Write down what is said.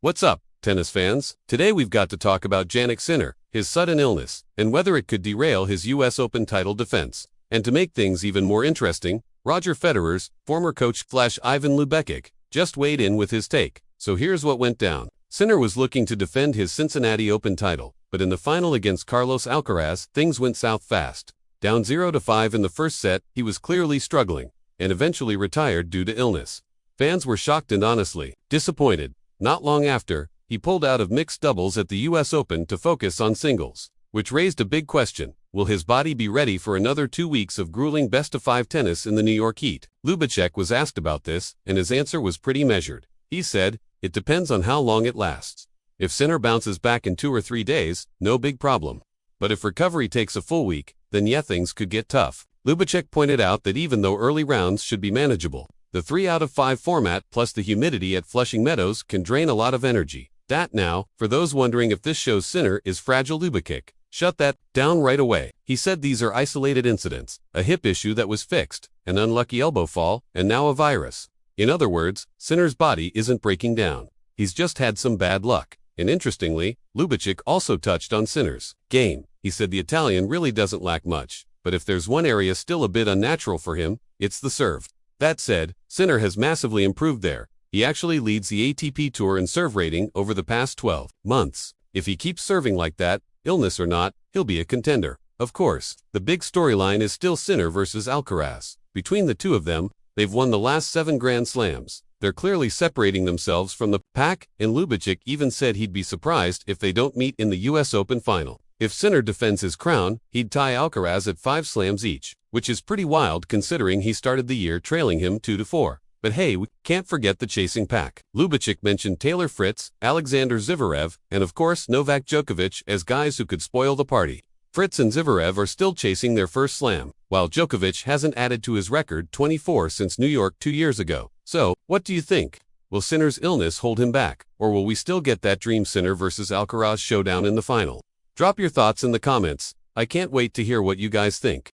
What's up, tennis fans? Today we've got to talk about Jannik Sinner, his sudden illness, and whether it could derail his US Open title defense. And to make things even more interesting, Roger Federer's former coach Ivan Lubecic just weighed in with his take. So here's what went down. Sinner was looking to defend his Cincinnati Open title, but in the final against Carlos Alcaraz, things went south fast. Down 0-5 in the first set, he was clearly struggling, and eventually retired due to illness. Fans were shocked and honestly disappointed. Not long after, he pulled out of mixed doubles at the US Open to focus on singles, which raised a big question. Will his body be ready for another 2 weeks of grueling best-of-5 tennis in the New York heat? Lubecic was asked about this, and his answer was pretty measured. He said, "It depends on how long it lasts. If Sinner bounces back in 2 or 3 days, no big problem. But if recovery takes a full week, then yeah, things could get tough." Lubecic pointed out that even though early rounds should be manageable, the 3 out of 5 format plus the humidity at Flushing Meadows can drain a lot of energy. That now, for those wondering if this shows Sinner is fragile, Lubecic shut that down right away. He said these are isolated incidents, a hip issue that was fixed, an unlucky elbow fall, and now a virus. In other words, Sinner's body isn't breaking down. He's just had some bad luck. And interestingly, Lubecic also touched on Sinner's game. He said the Italian really doesn't lack much, but if there's one area still a bit unnatural for him, it's the serve. That said, Sinner has massively improved there. He actually leads the ATP Tour in serve rating over the past 12 months. If he keeps serving like that, illness or not, he'll be a contender. Of course, the big storyline is still Sinner versus Alcaraz. Between the two of them, they've won the last 7 Grand Slams. They're clearly separating themselves from the pack, and Lubecic even said he'd be surprised if they don't meet in the US Open final. If Sinner defends his crown, he'd tie Alcaraz at 5 slams each, which is pretty wild considering he started the year trailing him 2-4. But hey, we can't forget the chasing pack. Lubecic mentioned Taylor Fritz, Alexander Zverev, and of course Novak Djokovic as guys who could spoil the party. Fritz and Zverev are still chasing their first slam, while Djokovic hasn't added to his record 24 since New York 2 years ago. So, what do you think? Will Sinner's illness hold him back, or will we still get that dream Sinner versus Alcaraz showdown in the final? Drop your thoughts in the comments. I can't wait to hear what you guys think.